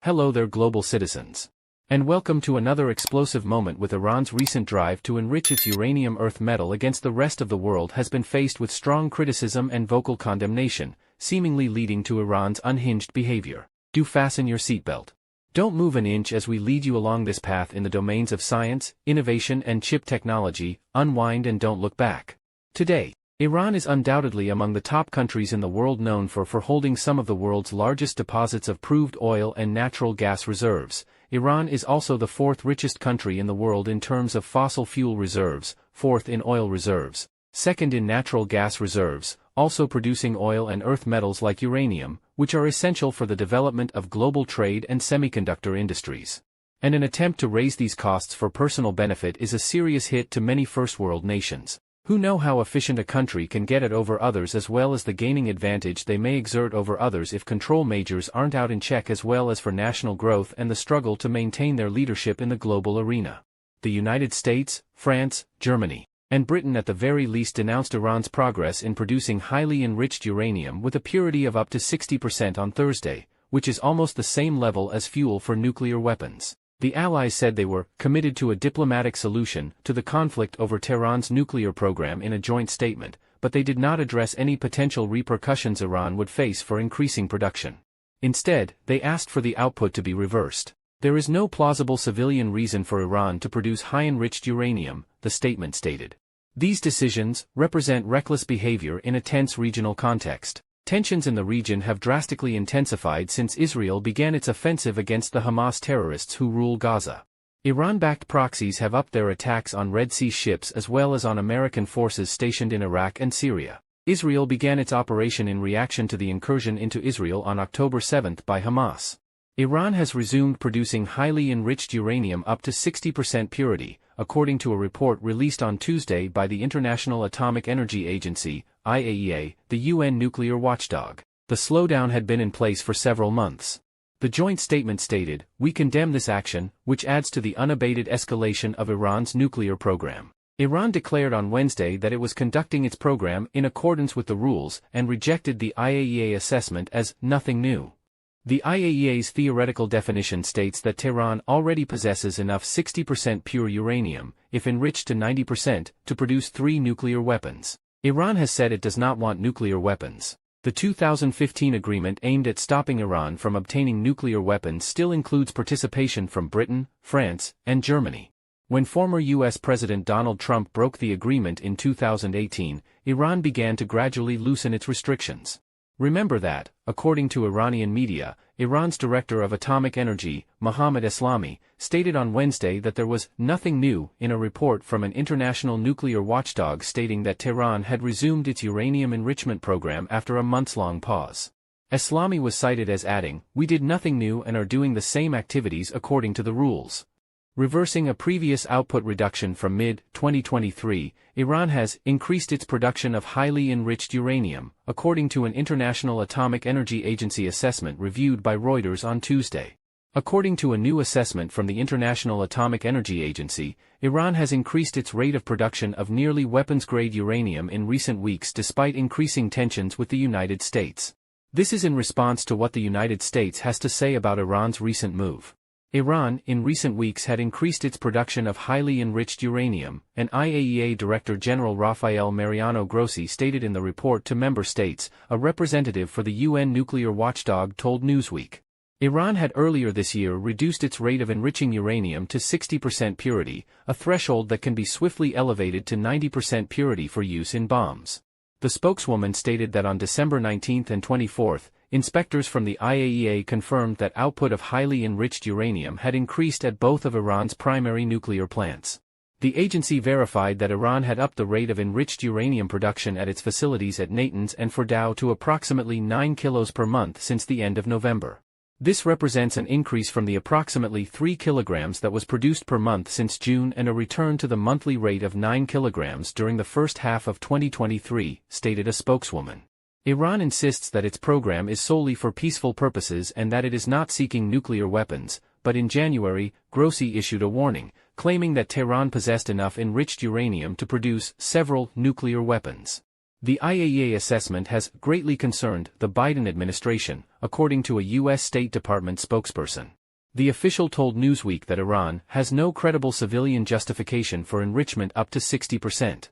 Hello there, global citizens. And welcome to another explosive moment with Iran's recent drive to enrich its uranium earth metal against the rest of the world has been faced with strong criticism and vocal condemnation, seemingly leading to Iran's unhinged behavior. Do fasten your seatbelt. Don't move an inch as we lead you along this path in the domains of science, innovation and chip technology. Unwind and don't look back. Today, Iran is undoubtedly among the top countries in the world known for holding some of the world's largest deposits of proved oil and natural gas reserves. Iran is also the fourth richest country in the world in terms of fossil fuel reserves, fourth in oil reserves, second in natural gas reserves, also producing oil and earth metals like uranium, which are essential for the development of global trade and semiconductor industries. And an attempt to raise these costs for personal benefit is a serious hit to many first-world nations, who know how efficient a country can get at over others as well as the gaining advantage they may exert over others if control measures aren't out in check, as well as for national growth and the struggle to maintain their leadership in the global arena. The United States, France, Germany, and Britain at the very least denounced Iran's progress in producing highly enriched uranium with a purity of up to 60% on Thursday, which is almost the same level as fuel for nuclear weapons. The Allies said they were committed to a diplomatic solution to the conflict over Tehran's nuclear program in a joint statement, but they did not address any potential repercussions Iran would face for increasing production. Instead, they asked for the output to be reversed. There is no plausible civilian reason for Iran to produce high-enriched uranium, the statement stated. These decisions represent reckless behavior in a tense regional context. Tensions in the region have drastically intensified since Israel began its offensive against the Hamas terrorists who rule Gaza. Iran-backed proxies have upped their attacks on Red Sea ships as well as on American forces stationed in Iraq and Syria. Israel began its operation in reaction to the incursion into Israel on October 7 by Hamas. Iran has resumed producing highly enriched uranium up to 60% purity, according to a report released on Tuesday by the International Atomic Energy Agency, IAEA, the UN nuclear watchdog. The slowdown had been in place for several months. The joint statement stated, "We condemn this action, which adds to the unabated escalation of Iran's nuclear program." Iran declared on Wednesday that it was conducting its program in accordance with the rules and rejected the IAEA assessment as nothing new. The IAEA's theoretical definition states that Tehran already possesses enough 60% pure uranium, if enriched to 90%, to produce 3 nuclear weapons. Iran has said it does not want nuclear weapons. The 2015 agreement aimed at stopping Iran from obtaining nuclear weapons still includes participation from Britain, France, and Germany. When former U.S. President Donald Trump broke the agreement in 2018, Iran began to gradually loosen its restrictions. Remember that, according to Iranian media, Iran's director of atomic energy, Mohammad Eslami, stated on Wednesday that there was nothing new in a report from an international nuclear watchdog stating that Tehran had resumed its uranium enrichment program after a months-long pause. Eslami was cited as adding, "We did nothing new and are doing the same activities according to the rules." Reversing a previous output reduction from mid-2023, Iran has increased its production of highly enriched uranium, according to an International Atomic Energy Agency assessment reviewed by Reuters on Tuesday. According to a new assessment from the International Atomic Energy Agency, Iran has increased its rate of production of nearly weapons-grade uranium in recent weeks despite increasing tensions with the United States. This is in response to what the United States has to say about Iran's recent move. Iran, in recent weeks, had increased its production of highly enriched uranium, and IAEA Director General Rafael Mariano Grossi stated in the report to member states, a representative for the UN nuclear watchdog told Newsweek. Iran had earlier this year reduced its rate of enriching uranium to 60% purity, a threshold that can be swiftly elevated to 90% purity for use in bombs. The spokeswoman stated that on December 19 and 24, inspectors from the IAEA confirmed that output of highly enriched uranium had increased at both of Iran's primary nuclear plants. The agency verified that Iran had upped the rate of enriched uranium production at its facilities at Natanz and Fordow to approximately 9 kilos per month since the end of November. This represents an increase from the approximately 3 kilograms that was produced per month since June and a return to the monthly rate of 9 kilograms during the first half of 2023, stated a spokeswoman. Iran insists that its program is solely for peaceful purposes and that it is not seeking nuclear weapons, but in January, Grossi issued a warning, claiming that Tehran possessed enough enriched uranium to produce several nuclear weapons. The IAEA assessment has greatly concerned the Biden administration, according to a U.S. State Department spokesperson. The official told Newsweek that Iran has no credible civilian justification for enrichment up to 60%.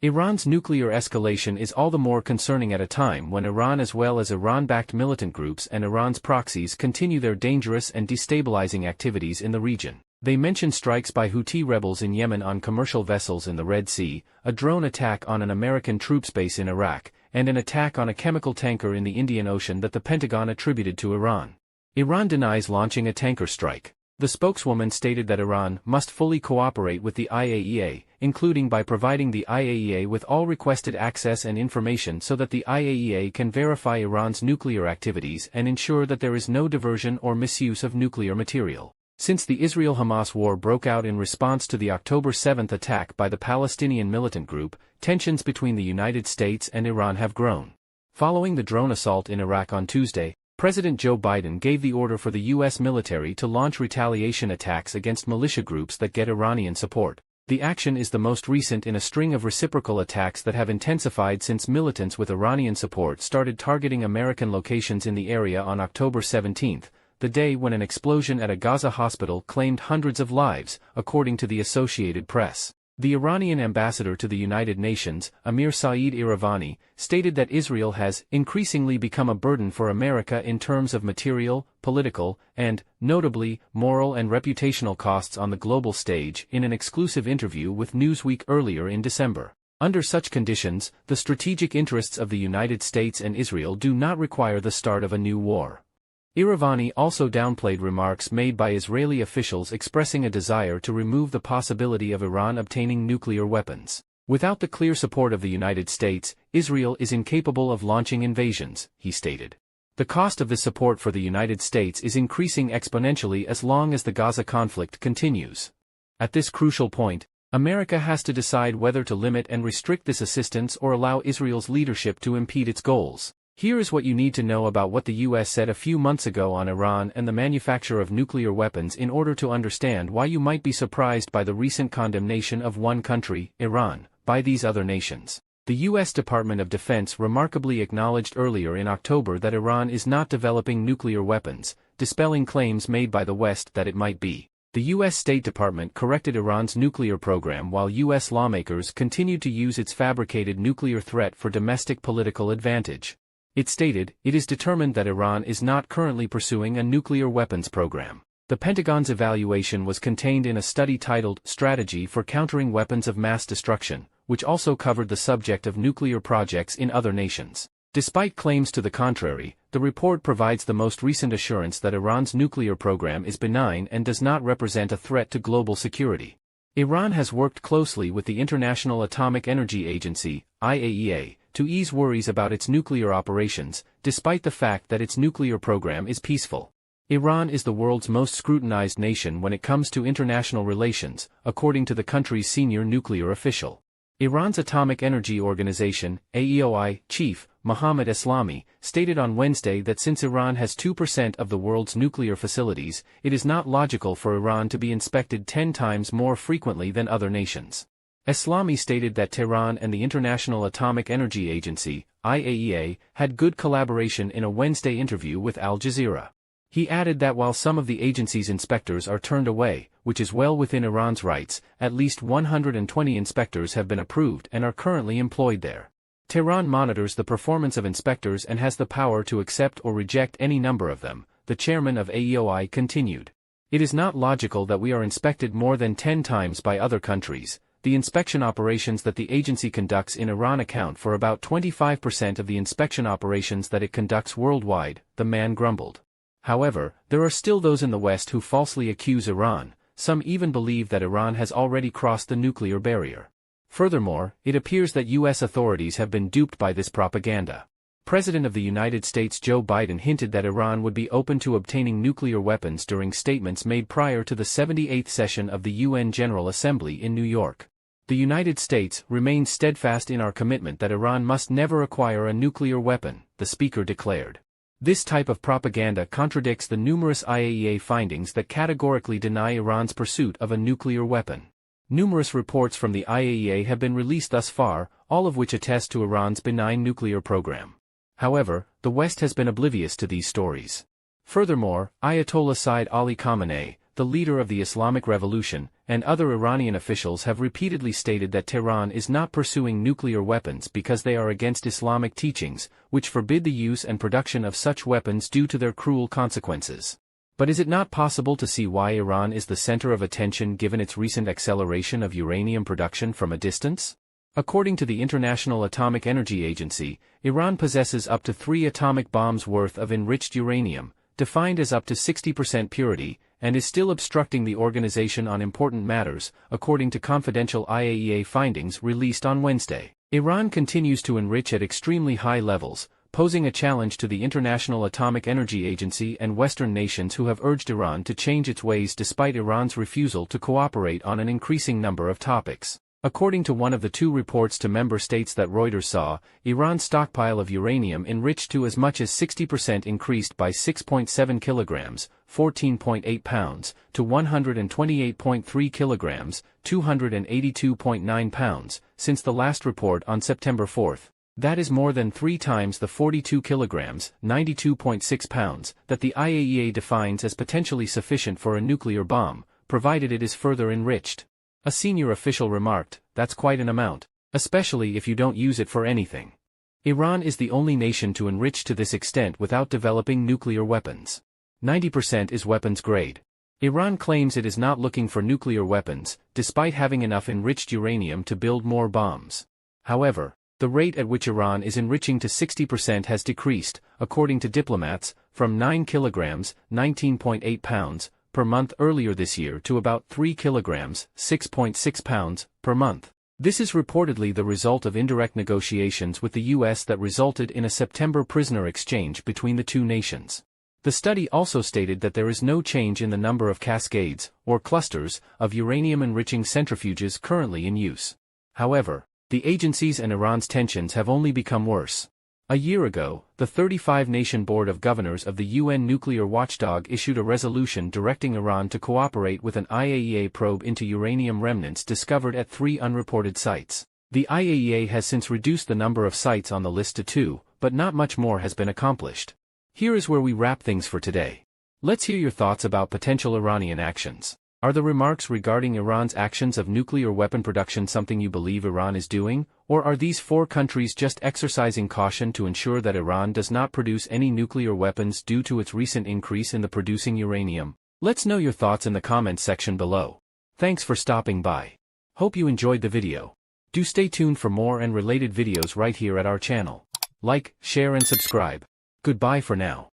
Iran's nuclear escalation is all the more concerning at a time when Iran as well as Iran-backed militant groups and Iran's proxies continue their dangerous and destabilizing activities in the region. They mention strikes by Houthi rebels in Yemen on commercial vessels in the Red Sea, a drone attack on an American troops base in Iraq, and an attack on a chemical tanker in the Indian Ocean that the Pentagon attributed to Iran. Iran denies launching a tanker strike. The spokeswoman stated that Iran must fully cooperate with the IAEA, including by providing the IAEA with all requested access and information so that the IAEA can verify Iran's nuclear activities and ensure that there is no diversion or misuse of nuclear material. Since the Israel-Hamas war broke out in response to the October 7 attack by the Palestinian militant group, tensions between the United States and Iran have grown. Following the drone assault in Iraq on Tuesday, President Joe Biden gave the order for the U.S. military to launch retaliation attacks against militia groups that get Iranian support. The action is the most recent in a string of reciprocal attacks that have intensified since militants with Iranian support started targeting American locations in the area on October 17, the day when an explosion at a Gaza hospital claimed hundreds of lives, according to the Associated Press. The Iranian ambassador to the United Nations, Amir Saeed Iravani, stated that Israel has increasingly become a burden for America in terms of material, political, and, notably, moral and reputational costs on the global stage in an exclusive interview with Newsweek earlier in December. Under such conditions, the strategic interests of the United States and Israel do not require the start of a new war. Iravani also downplayed remarks made by Israeli officials expressing a desire to remove the possibility of Iran obtaining nuclear weapons. Without the clear support of the United States, Israel is incapable of launching invasions, he stated. The cost of this support for the United States is increasing exponentially as long as the Gaza conflict continues. At this crucial point, America has to decide whether to limit and restrict this assistance or allow Israel's leadership to impede its goals. Here is what you need to know about what the U.S. said a few months ago on Iran and the manufacture of nuclear weapons in order to understand why you might be surprised by the recent condemnation of one country, Iran, by these other nations. The U.S. Department of Defense remarkably acknowledged earlier in October that Iran is not developing nuclear weapons, dispelling claims made by the West that it might be. The U.S. State Department corrected Iran's nuclear program while U.S. lawmakers continued to use its fabricated nuclear threat for domestic political advantage. It stated, it is determined that Iran is not currently pursuing a nuclear weapons program. The Pentagon's evaluation was contained in a study titled Strategy for Countering Weapons of Mass Destruction, which also covered the subject of nuclear projects in other nations. Despite claims to the contrary, the report provides the most recent assurance that Iran's nuclear program is benign and does not represent a threat to global security. Iran has worked closely with the International Atomic Energy Agency, IAEA, to ease worries about its nuclear operations, despite the fact that its nuclear program is peaceful. Iran is the world's most scrutinized nation when it comes to international relations, according to the country's senior nuclear official. Iran's Atomic Energy Organization, AEOI, chief, Mohammad Eslami, stated on Wednesday that since Iran has 2% of the world's nuclear facilities, it is not logical for Iran to be inspected 10 times more frequently than other nations. Eslami stated that Tehran and the International Atomic Energy Agency, IAEA, had good collaboration in a Wednesday interview with Al Jazeera. He added that while some of the agency's inspectors are turned away, which is well within Iran's rights, at least 120 inspectors have been approved and are currently employed there. Tehran monitors the performance of inspectors and has the power to accept or reject any number of them, the chairman of AEOI continued. It is not logical that we are inspected more than 10 times by other countries. The inspection operations that the agency conducts in Iran account for about 25% of the inspection operations that it conducts worldwide, the man grumbled. However, there are still those in the West who falsely accuse Iran. Some even believe that Iran has already crossed the nuclear barrier. Furthermore, it appears that U.S. authorities have been duped by this propaganda. President of the United States Joe Biden hinted that Iran would be open to obtaining nuclear weapons during statements made prior to the 78th session of the UN General Assembly in New York. The United States remains steadfast in our commitment that Iran must never acquire a nuclear weapon, the speaker declared. This type of propaganda contradicts the numerous IAEA findings that categorically deny Iran's pursuit of a nuclear weapon. Numerous reports from the IAEA have been released thus far, all of which attest to Iran's benign nuclear program. However, the West has been oblivious to these stories. Furthermore, Ayatollah Sayyid Ali Khamenei, the leader of the Islamic Revolution, and other Iranian officials have repeatedly stated that Tehran is not pursuing nuclear weapons because they are against Islamic teachings, which forbid the use and production of such weapons due to their cruel consequences. But is it not possible to see why Iran is the center of attention given its recent acceleration of uranium production from a distance? According to the International Atomic Energy Agency, Iran possesses up to 3 atomic bombs worth of enriched uranium, defined as up to 60% purity, and is still obstructing the organization on important matters, according to confidential IAEA findings released on Wednesday. Iran continues to enrich at extremely high levels, posing a challenge to the International Atomic Energy Agency and Western nations who have urged Iran to change its ways despite Iran's refusal to cooperate on an increasing number of topics. According to one of the 2 reports to member states that Reuters saw, Iran's stockpile of uranium enriched to as much as 60% increased by 6.7 kilograms, 14.8 pounds, to 128.3 kilograms, 282.9 pounds, since the last report on September 4. That is more than 3 times the 42 kilograms, 92.6 pounds, that the IAEA defines as potentially sufficient for a nuclear bomb, provided it is further enriched. A senior official remarked, "That's quite an amount, especially if you don't use it for anything." Iran is the only nation to enrich to this extent without developing nuclear weapons. 90% is weapons grade. Iran claims it is not looking for nuclear weapons, despite having enough enriched uranium to build more bombs. However, the rate at which Iran is enriching to 60% has decreased, according to diplomats, from 9 kilograms, 19.8 pounds, per month earlier this year to about 3 kilograms, 6.6 pounds, per month. This is reportedly the result of indirect negotiations with the US that resulted in a September prisoner exchange between the 2 nations. The study also stated that there is no change in the number of cascades, or clusters, of uranium-enriching centrifuges currently in use. However, the agencies and Iran's tensions have only become worse. A year ago, the 35-nation Board of Governors of the UN nuclear watchdog issued a resolution directing Iran to cooperate with an IAEA probe into uranium remnants discovered at 3 unreported sites. The IAEA has since reduced the number of sites on the list to 2, but not much more has been accomplished. Here is where we wrap things for today. Let's hear your thoughts about potential Iranian actions. Are the remarks regarding Iran's actions of nuclear weapon production something you believe Iran is doing, or are these 4 countries just exercising caution to ensure that Iran does not produce any nuclear weapons due to its recent increase in the producing uranium? Let's know your thoughts in the comments section below. Thanks for stopping by. Hope you enjoyed the video. Do stay tuned for more and related videos right here at our channel. Like, share and subscribe. Goodbye for now.